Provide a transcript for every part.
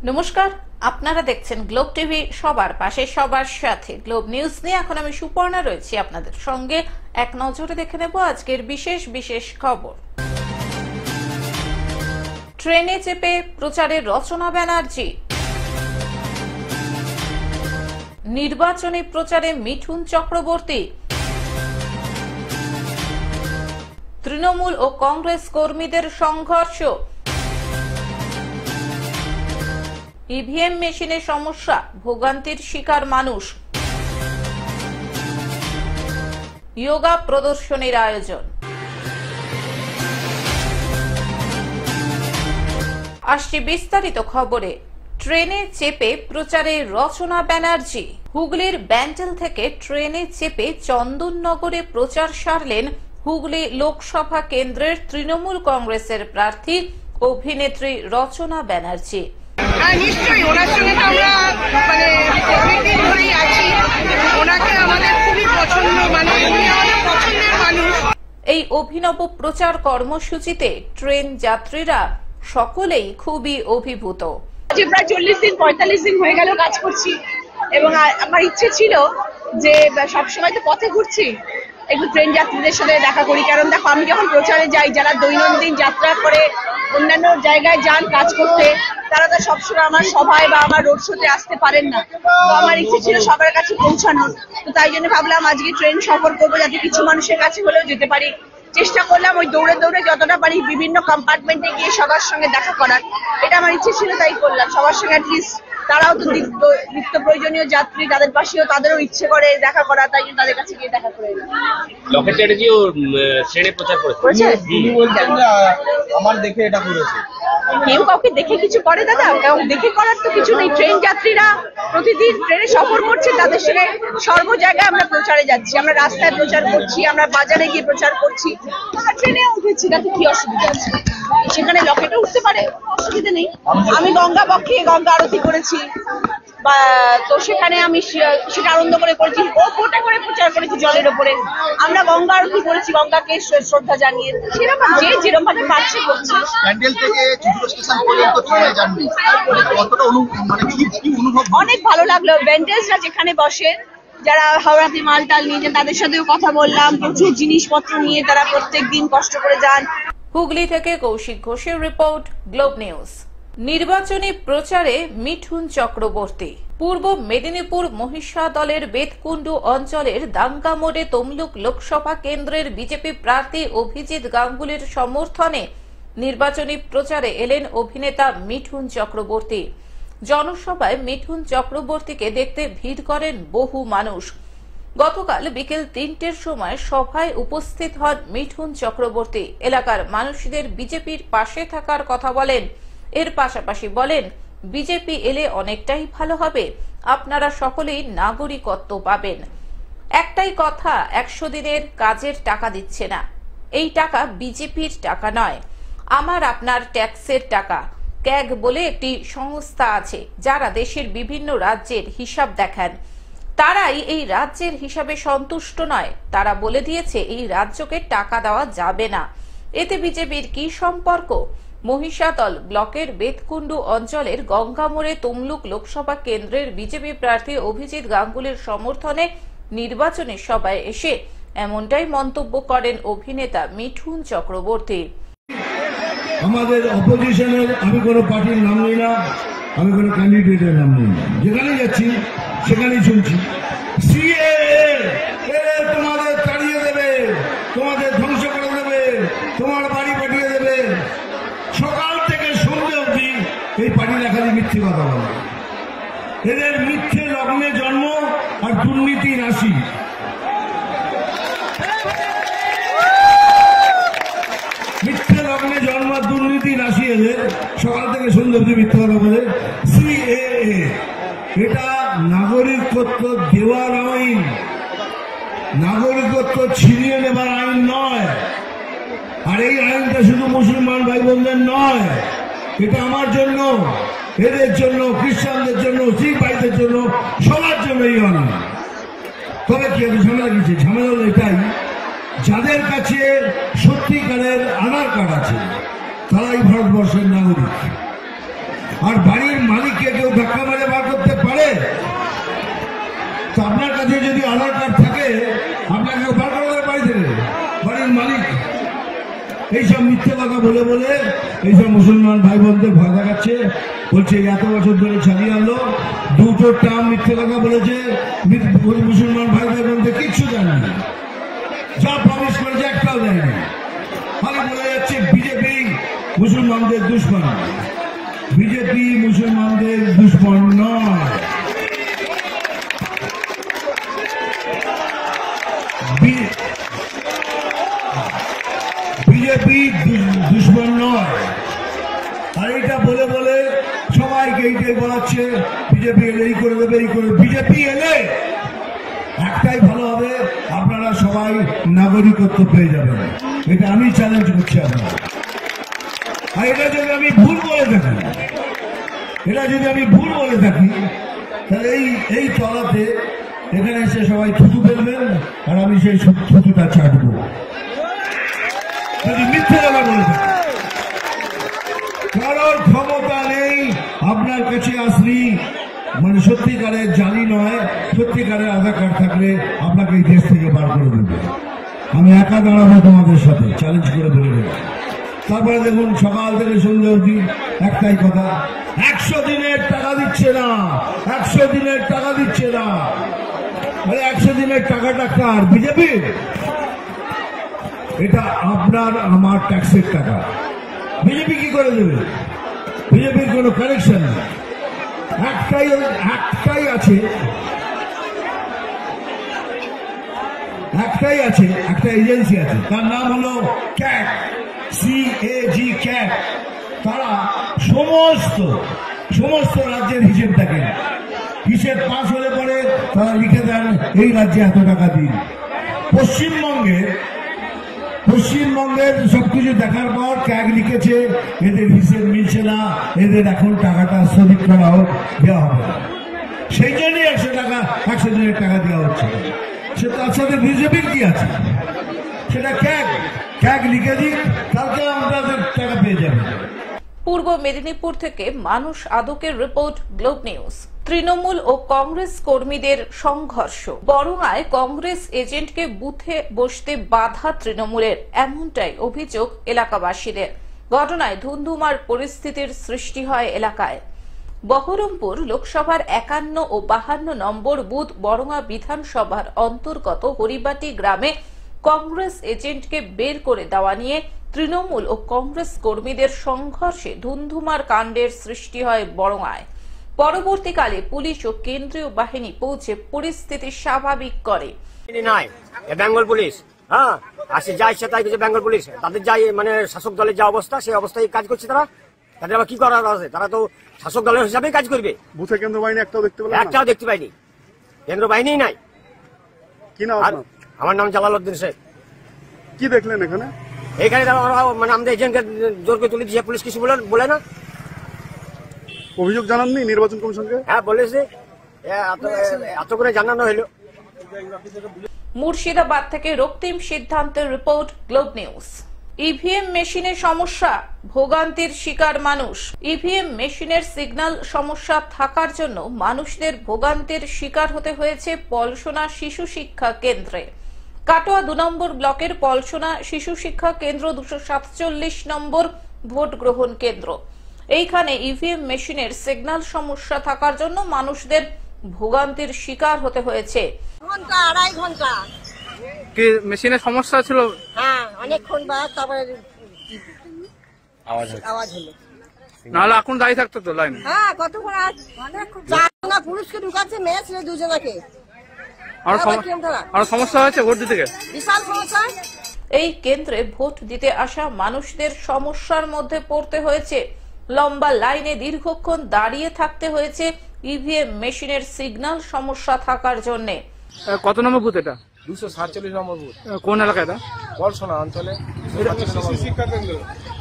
নমস্কার, আপনারা দেখছেন গ্লোব টিভি, সবার পাশে সবার সাথে। গ্লোব নিউজ নিয়ে এখন আমি সুপর্ণা রয়েছি আপনাদের সঙ্গে। এক নজরে দেখে নেব আজকের বিশেষ বিশেষ খবর। ট্রেনে চেপে প্রচারে রচনা ব্যানার্জি, নির্বাচনী প্রচারে মিঠুন চক্রবর্তী, তৃণমূল ও কংগ্রেস কর্মীদের সংঘর্ষ, ইভিএম মেশিনে সমস্যা, ভোগান্তির শিকার মানুষ, যোগা প্রদর্শনীর আয়োজন। আসছি বিস্তারিত খবরে। ট্রেনে চেপে প্রচারে রচনা ব্যানার্জি। হুগলির ব্যান্ডেল থেকে ট্রেনে চেপে চন্দননগরে প্রচার সারলেন হুগলি লোকসভা কেন্দ্রের তৃণমূল কংগ্রেসের প্রার্থী অভিনেত্রী রচনা ব্যানার্জি। নিশ্চয়ই ওনার সঙ্গে আমরা অনেকদিন ধরেই আছি। ওনাকে আমাদের খুবই পছন্দ, উনি আমাদের পছন্দের মানুষ। এই অভিনব প্রচার কর্মসূচিতে ট্রেন যাত্রীরা সকলেই খুবই অভিভূত। প্রায় 40-45 দিন হয়ে গেল কাজ করছি এবং আমার ইচ্ছে ছিল যে সবসময় তো পথে ঘুরছি, একটু ট্রেন যাত্রীদের সাথে দেখা করি। কারণ দেখো, আমি যখন প্রচারে যাই, যারা দৈনন্দিন যাত্রা করে অন্যান্য জায়গায় যান কাজ করতে, তারা তো সবসময় আমার সভায় বা আমার রোড শোতে আসতে পারেন না। তো আমার ইচ্ছে ছিল সবার কাছে পৌঁছানোর। তো তাই জন্য ভাবলাম আজকে ট্রেন সফর করবো, যাতে কিছু মানুষের কাছে হলেও যেতে পারি। চেষ্টা করলাম ওই দৌড়ে দৌড়ে যতটা পারি বিভিন্ন কম্পার্টমেন্টে গিয়ে সবার সঙ্গে দেখা করার। এটা আমার ইচ্ছে ছিল, তাই করলাম। সবার সঙ্গে অ্যাটলিস্ট, তারাও তো নিত্য প্রয়োজনীয় যাত্রী, তাদের পাশেও তাদেরও ইচ্ছে করে দেখা করা, তাই জন্য তাদের কাছে গিয়ে দেখা করে এলাম। লকেট চ্যাটার্জিও ট্রেনে প্রচার করেছে। আমার দেখে এটা করেছে। কেউ কাউকে দেখে কিছু করে দাদা? দেখে করার তো কিছু নেই। ট্রেন যাত্রীরা প্রতিদিন ট্রেনে সফর করছে, তাদের সঙ্গে সর্ব জায়গায় আমরা প্রচারে যাচ্ছি। আমরা রাস্তায় প্রচার করছি, আমরা বাজারে গিয়ে প্রচার করছি, আমরা ট্রেনে উঠেছি, তাতে কি অসুবিধা আছে? সেখানে লকেটে উঠতে পারে, অসুবিধা নেই। আমি গঙ্গা পক্ষে গঙ্গা আরতি করেছি, তো সেখানে আমি সেটা আনন্দ করে করেছি। ওপরে করে প্রচার করেছি জলের ওপরে। আমরা গঙ্গা আরতি করেছি, গঙ্গাকে শ্রদ্ধা জানিয়ে। সেরকম যে যেরকম ভাবে পারছে করছি। প্যান্ডেল থেকে চিত্র স্টেশন পর্যন্ত ট্রেনে জার্নি, কতটা কি অনুভব? অনেক ভালো লাগলো। ব্যান্ডেলসরা যেখানে বসে, যারা হাওড়াতে মাল টাল নিয়ে যান, তাদের সাথেও কথা বললাম। প্রচুর জিনিসপত্র নিয়ে তারা প্রত্যেকদিন কষ্ট করে যান। হুগলি থেকে কৌশিক ঘোষের রিপোর্ট, গ্লোব নিউজ। নির্বাচনী প্রচারে মিঠুন চক্রবর্তী। পূর্ব মেদিনীপুর মহিষা দলের বেতকুণ্ডু অঞ্চলের দাঙ্গা মোড়ে তমলুক লোকসভা কেন্দ্রের বিজেপি প্রার্থী অভিজিৎ গাঙ্গুলির সমর্থনে নির্বাচনী প্রচারে এলেন অভিনেতা মিঠুন চক্রবর্তী। জনসভায় মিঠুন চক্রবর্তীকে দেখতে ভিড় করেন বহু মানুষ। গতকাল বিকেল 3টের সময় সভায় উপস্থিত হন মিঠুন চক্রবর্তী। এলাকার মানুষদের বিজেপির পাশে থাকার কথা বলেন। এর পাশাপাশি বলেন, বিজেপি এলে অনেকটাই ভালো হবে, আপনারা সকলেই নাগরিকত্ব পাবেন। একটাই কথা, 100 দিনের কাজের টাকা দিচ্ছে না। এই টাকা বিজেপির টাকা নয়, আমার আপনার ট্যাক্সের টাকা। ক্যাগ বলে একটি সংস্থা আছে, যারা দেশের বিভিন্ন রাজ্যের হিসাব দেখান। তারাই এই রাজ্যের হিসাবে সন্তুষ্ট নয়। তারা বলে দিয়েছে এই রাজ্যকে টাকা দেওয়া যাবে না। এতে বিজেপির কি সম্পর্ক? মহিষাদল ব্লকের বেতকুণ্ডু অঞ্চলের গঙ্গামোড়ে তমলুক লোকসভা কেন্দ্রের বিজেপি প্রার্থী অভিজিৎ গাঙ্গুলির সমর্থনে নির্বাচনী সভায় এসে এমনটাই মন্তব্য করেন অভিনেতা মিঠুন চক্রবর্তী। আমাদের অপোজিশনের আমি কোনো পার্টির নাম নিই না, আমি কোনো ক্যান্ডিডেটের নাম নিই না। যেখানে যাচ্ছি সেখানেই শুনছি তোমাদের তাড়িয়ে দেবে, তোমাদের ধ্বংস করে দেবে, তোমার বাড়ি পাঠিয়ে দেবে। সকাল থেকে সন্ধ্যে অবধি এই পার্টিরা খালি মিথ্যে কথা বলে। এদের মিথ্যে লগ্নে জন্ম আর দুর্নীতি রাশি। মিথ্যে লগ্নে জন্ম আর দুর্নীতি রাশি এদের। সকাল থেকে সন্ধ্যে অবধি মিথ্যে কথা বলে। সিএএ এটা নাগরিকত্ব দেওয়ার আইন, নাগরিকত্ব ছিনিয়ে নেবার আইন নয়। আর এই আইনটা শুধু মুসলমান ভাই বোনদের নয়, এটা আমার জন্য, এদের জন্য, খ্রিস্টানদের জন্য, শিখ ভাইদের জন্য, সবার জন্য এই আইন। তবে কি আছে ঝামেলা? কিছু ঝামেলা হলো এটাই, যাদের কাছে সত্যিকারের আধার কার্ড আছে তারাই ভারতবর্ষের নাগরিক। আর বাড়ির মালিককে কেউ ধাক্কা মেরে বার করতে পারে? তো আপনার কাছে যদি আধার কার্ড থাকে আপনাকে বার করে দেবে বাড়ি থেকে, বাড়ির মালিক। এইসব মিথ্যে কথা বলে বলে এইসব মুসলমান ভাই বোনদের ভয় দেখাচ্ছে, বলছে এত বছর ধরে চালিয়ে আনলো, দুটো টার্ম মিথ্যে কথা বলেছে, মুসলমান ভাই বোনদের কিচ্ছু দেয়নি, যা প্রমিস করেছে একটাও দেয়নি। খালি বলে যাচ্ছে বিজেপি মুসলমানদের দুশ্মন। বিজেপি মুসলমানদের দুশ্মন নয়, বিজেপি দুশ্মন নয়। আর এইটা বলে বলে সবাইকে এইটাই বলাচ্ছে বিজেপি এলে এই করে দেবে, এই করে। বিজেপি এলে একটাই ভালো হবে, আপনারা সবাই নাগরিকত্ব পেয়ে যাবেন। এটা আমি চ্যালেঞ্জ করছি আপনারা। আর এটা যদি আমি ভুল বলে থাকি, তাহলে এই তলাতে এখানে এসে সবাই থুতু ফেলবেন, আর আমি সেই থুতুটা চাটবো যদি মিথ্যে কথা বলে থাকি। কারোর ক্ষমতা নেই আপনার কাছে আসলি, মানে সত্যিকারের জালি নয়, সত্যিকারের আধার কার্ড থাকলে আপনাকে এই দেশ থেকে বার করে দেবে। আমি একা দাঁড়াবো তোমাদের সাথে, চ্যালেঞ্জ করে বলে দেবো। তারপরে দেখুন সকাল থেকে সন্ধ্যা অবধি একটাই কথা, 100 দিনের টাকা দিচ্ছে না, 100 দিনের টাকা দিচ্ছে না। 100 দিনের টাকাটা কার? বিজেপির? এটা আপনার আমার ট্যাক্সের টাকা, বিজেপি কি করে দেবে? বিজেপির কোনো কানেকশন নেই। একটাই আছে, একটা এজেন্সি আছে, তার নাম হলো ক্যাগ, CAG ক্যাগ। তারা সমস্ত রাজ্যের হিসেব দেখেন, হিসেব পাস হলে পরে তারা লিখে দেন এই রাজ্যে এত টাকা দিন। পশ্চিমবঙ্গের সবকিছু দেখার পর ক্যাগ লিখেছে এদের হিসেব মিলছে না, এদের এখন টাকাটা স্থগিত করা হোক, দেওয়া হবে না। সেই জন্যই 100 দিনের টাকা দেওয়া হচ্ছে। সে তার সাথে বিজেপির কি আছে? সেটা ক্যাগ লিখে দিক, কালকে আমাদের টাকা পেয়ে যাবে। পূর্ব মেদিনীপুর থেকে মানুষ আদকের রিপোর্ট, গ্লোব নিউজ। তৃণমূল ও কংগ্রেস কর্মীদের সংঘর্ষ, বরঙায় কংগ্রেস এজেন্টকে বুথে বসতে বাধা তৃণমূলের, এমনটাই অভিযোগ এলাকাবাসীদের। ঘটনায় ধুন্ধুমার পরিস্থিতির সৃষ্টি হয় এলাকায়। বহরমপুর লোকসভার 51 ও 52 নম্বর বুথ বরঙা বিধানসভার অন্তর্গত হরিবাটি গ্রামে কংগ্রেস এজেন্টকে বের করে দেওয়া নিয়ে তৃণমূল ও কংগ্রেস কর্মীদের সংঘর্ষে ধুন্ধুমার কাণ্ডের সৃষ্টি হয় বরঙায়। পরবর্তীকালে পুলিশ ও কেন্দ্রীয় বাহিনী পৌঁছে পরিস্থিতি স্বাভাবিক করে। বেঙ্গল পুলিশ, হ্যাঁ, আসে যা ইচ্ছা তাই কিছু বেঙ্গল পুলিশ, তাদের যাই মানে শাসক দলের যা অবস্থা সেই অবস্থায় কাজ করছে তারা। তাদের আবার কি করার আছে? তারা তো শাসক দলের হিসাবেই কাজ করবে। বুথে কেন্দ্র বাহিনী একটাও দেখতে পাইনি, কেন্দ্র বাহিনী নাই। কি নাম? আমার নাম জালালউদ্দিন শেখ। কি দেখলেন এখানে? এইখানে মানে আমাদের এজেন্টকে জোর করে তুলে দিয়েছে, পুলিশ কিছু বলে না। অভিযোগ জানাননি নির্বাচন কমিশনকে? হ্যাঁ বলেছে, এত করে জানানো হলো। মুর্শিদাবাদ থেকে রক্তিম সিদ্ধান্তের রিপোর্ট, গ্লোব নিউজ। ইভিএম মেশিনের সমস্যা, ভোগান্তির শিকার মানুষ। ইভিএম মেশিনের সিগন্যাল সমস্যা থাকার জন্য মানুষদের ভোগান্তির শিকার হতে হয়েছে পলসোনা শিশু শিক্ষা কেন্দ্রে। কাটোয়া 2 নম্বর ব্লকের পলসোনা শিশু শিক্ষা কেন্দ্র 247 নম্বর ভোট গ্রহণ কেন্দ্র। এইখানে ইভিএম মেশিনের সিগন্যাল সমস্যা থাকার জন্য মানুষদের ভোগান্তির শিকার হতে হয়েছে। ঘন্টা 2.5 ঘন্টা কি মেশিনের সমস্যা ছিল? হ্যাঁ, অনেকক্ষণ বাদ তারপরে আওয়াজ হলো। নাহলে এখন দাঁড়িয়ে থাকতো তো লাইনে। হ্যাঁ, কতক্ষণ না পুলিশকে ঢুকাচ্ছে, মেয়ে ছিল দুজনকে। আর সমস্যা হয়েছে ভোট দিতে গিয়ে, বিশাল সমস্যা। এই কেন্দ্রে ভোট দিতে আসা মানুষদের সমস্যার মধ্যে পড়তে হয়েছে। লম্বা লাইনে দীর্ঘক্ষণ দাঁড়িয়ে থাকতে হয়েছে ইভিএম মেশিনের সিগন্যাল সমস্যা থাকার জন্য। কত নম্বর বুথ এটা? 247 নম্বর বুথ। কোন এলাকায় এটা? পলসোনা অঞ্চলে শিশু শিক্ষা কেন্দ্র,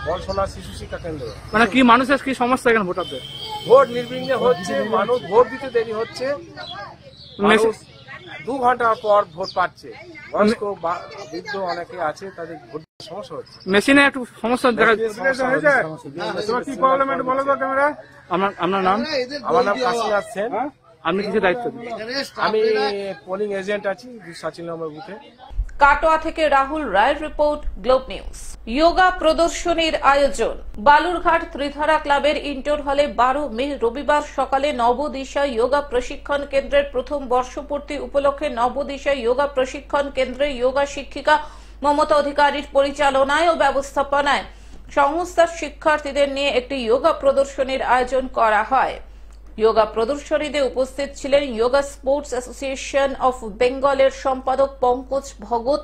পলসোনা শিশু শিক্ষা কেন্দ্র। মানে কি মানুষের কি সমস্যা এখানে ভোটারদের? ভোট নির্বিঘ্নে হচ্ছে, মানুষ ভোট দিতে দেরি হচ্ছে, 2 ঘন্টা পর ভোট পাচ্ছে। বয়স্ক বৃদ্ধ অনেকে আছে, তাদের ভোট সমস্যা হচ্ছে। মেশিনে একটু সমস্যা দেখা তোমার কি প্রবলেম একটু বলো তো ক্যামেরা। আপনার নাম? আমার নাম কাশিনাথ সেন। আপনি কিছু দায়িত্ব দিন? আমি পোলিং এজেন্ট আছি 247 নম্বর বুথে। কাটোয়া থেকে রাহুল রায়ের রিপোর্ট, গ্লোব নিউজ। যোগা প্রদর্শনীর আয়োজন বালুরঘাট ত্রিধারা ক্লাবের ইন্ডোর হলে 12 মে রবিবার সকালে নবদিশা যোগা প্রশিক্ষণ কেন্দ্রের প্রথম বর্ষপূর্তি উপলক্ষে নবদিশা যোগা প্রশিক্ষণ কেন্দ্রে যোগা শিক্ষিকা মমতা অধিকারীর পরিচালনায় ও ব্যবস্থাপনায় সংস্থার শিক্ষার্থীদের নিয়ে একটি যোগা প্রদর্শনীর আয়োজন করা হয়। যোগা প্রদর্শনীতে উপস্থিত ছিলেন যোগা স্পোর্টস অ্যাসোসিয়েশন অফ বেঙ্গলের সম্পাদক পঙ্কজ ভগত,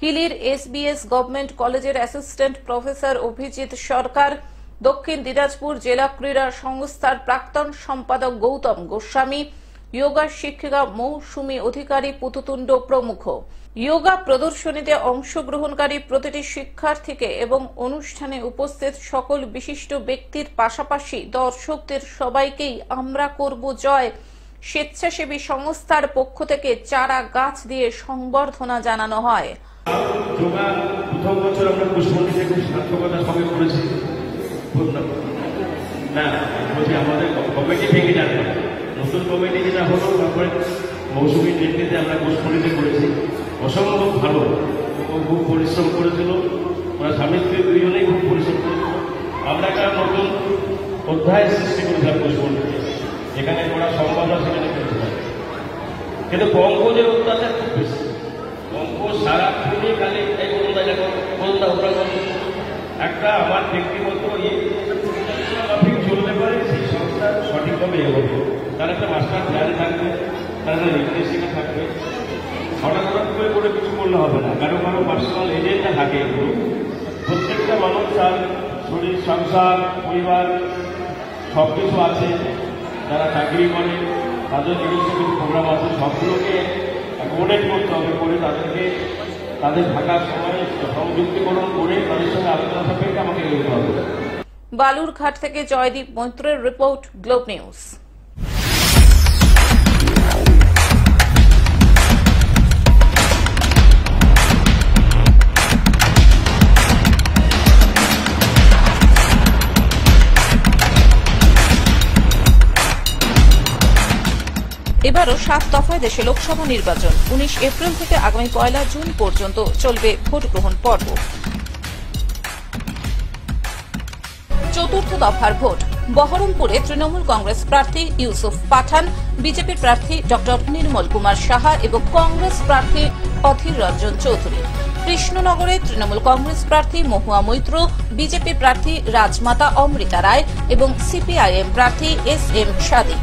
হিলির SBS গভর্নমেন্ট কলেজের অ্যাসিস্ট্যান্ট প্রফেসর অভিজিৎ সরকার, দক্ষিণ দিনাজপুর জেলা ক্রীড়া সংস্থার প্রাক্তন সম্পাদক গৌতম গোস্বামী, যোগা শিক্ষিকা মৌসুমী অধিকারী পুতুতুণ্ড প্রমুখ। যোগা প্রদর্শনীতে অংশগ্রহণকারী প্রতিটি শিক্ষার্থীকে এবং অনুষ্ঠানে উপস্থিত সকল বিশিষ্ট ব্যক্তির পাশাপাশি দর্শকদের সবাইকেই আমরা করব জয় স্বেচ্ছাসেবী সংস্থার পক্ষ থেকে চারা গাছ দিয়ে সংবর্ধনা জানানো হয়। যোগা প্রথম বছর আমরা পুষ্পমন্ডিতে খুব সার্থকতার সঙ্গে করেছি না, বলছি আমাদের কমিটি ভেঙে যাবে, নতুন কমিটি যেটা হলো তারপরে মৌসুমীর নেতৃত্বে আমরা পুষ্পমন্ডিতে করেছি। অসম্ভব ভালো, খুব পরিশ্রম করেছিল, ওরা স্বামী স্ত্রী দুজনেই খুব পরিশ্রম করেছিল। আমরা একটা নতুন অধ্যায় সৃষ্টি করেছিলাম পুষ্পমন্ডিতে, যেখানে ওরা সম্ভাবনা সেখানে করেছিলাম। কিন্তু পঙ্কজের অত্যাচার খুব বেশি। পঙ্কজ সারাক্ষণই খালি এই বলুন ওরা একটা আমার ব্যক্তিগত মাফিক চলতে পারে, সেই সংস্থা সঠিকভাবে এগোবে। তার একটা মাস্টার প্ল্যান থাকবে, তার একটা নির্দেশিকা থাকবে। হঠাৎ করে কিছু করলে হবে না, কারো কারো পার্সোনাল এজেন্ডা থাকে। প্রত্যেকটা মানুষ তার শরীর, সংসার, পরিবার সব কিছু আছে। যারা চাকরি করে তাদের নিজস্ব কিছু প্রোগ্রাম আছে, সবগুলোকে অ্যাকোমোডেট করতে হবে, করে তাদেরকে তাদের থাকার সময় সংযুক্তিকরণ করে তাদের সঙ্গে আলোচনা সাপেক্ষে আমাকে এগোতে হবে। বালুরঘাট থেকে জয়দীপ মৈত্রের রিপোর্ট, গ্লোব নিউজ। এবারও 7 দফায় দেশে লোকসভা নির্বাচন। 19 এপ্রিল থেকে আগামী 1 জুন পর্যন্ত চলবে ভোট গ্রহণ পর্ব। চতুর্থ দফার ভোট বহরমপুরে তৃণমূল কংগ্রেস প্রার্থী ইউসুফ পাঠান, বিজেপির প্রার্থী ডক্টর নির্মল কুমার সাহা এবং কংগ্রেস প্রার্থী অধীর রঞ্জন চৌধুরী। কৃষ্ণনগরে তৃণমূল কংগ্রেস প্রার্থী মহুয়া মৈত্র, বিজেপি প্রার্থী রাজমাতা অমৃতা রায় এবং সিপিআইএম প্রার্থী SM সাদি।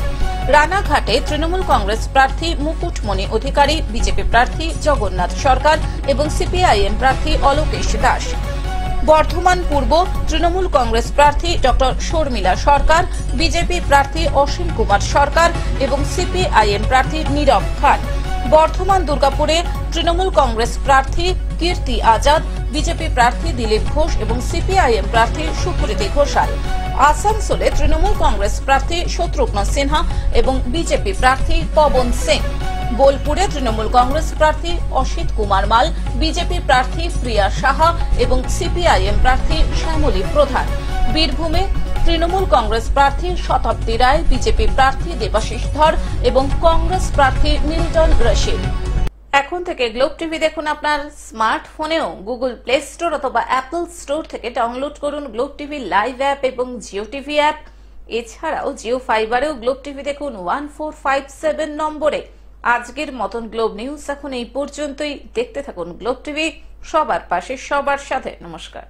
রানাঘাটে তৃণমূল কংগ্রেস প্রার্থী মুকুটমণি অধিকারী, বিজেপি প্রার্থী জগন্নাথ সরকার এবং সিপিআইএম প্রার্থী অলোকেশ দাস। বর্ধমান পূর্ব তৃণমূল কংগ্রেস প্রার্থী ডক্টর শর্মিলা সরকার, বিজেপি প্রার্থী অসীম কুমার সরকার এবং সিপিআইএম প্রার্থী নীরব খান। বর্ধমান দুর্গাপুরে তৃণমূল কংগ্রেস প্রার্থী কীর্তি আজাদ, বিজেপি প্রার্থী দিলীপ ঘোষ এবং সিপিআইএম প্রার্থী সুপ্রীতি ঘোষাল। আসানসোলে তৃণমূল কংগ্রেস প্রার্থী শত্রুঘ্ন সিনহা এবং বিজেপি প্রার্থী পবন সিং। বোলপুরে তৃণমূল কংগ্রেস প্রার্থী অসিত কুমার মাল, বিজেপি প্রার্থী প্রিয়া সাহা এবং সিপিআইএম প্রার্থী শ্যামলী প্রধান। বীরভূমে তৃণমূল কংগ্রেস প্রার্থী শতাব্দী রায়, বিজেপি প্রার্থী দেবাশিস ধর এবং কংগ্রেস প্রার্থী মিল্টন রশিদ। এখন থেকে গ্লোব টিভি দেখুন আপনার স্মার্টফোনেও। গুগল প্লে স্টোর অথবা অ্যাপল স্টোর থেকে ডাউনলোড করুন গ্লোব টিভি লাইভ অ্যাপ এবং জিও টিভি অ্যাপ। এছাড়াও জিও ফাইবারেও গ্লোব টিভি দেখুন 1457 নম্বরে। আজকের মতন গ্লোব নিউজ এখন এই পর্যন্তই। দেখতে থাকুন গ্লোব টিভি, সবার পাশে সবার সাথে। নমস্কার।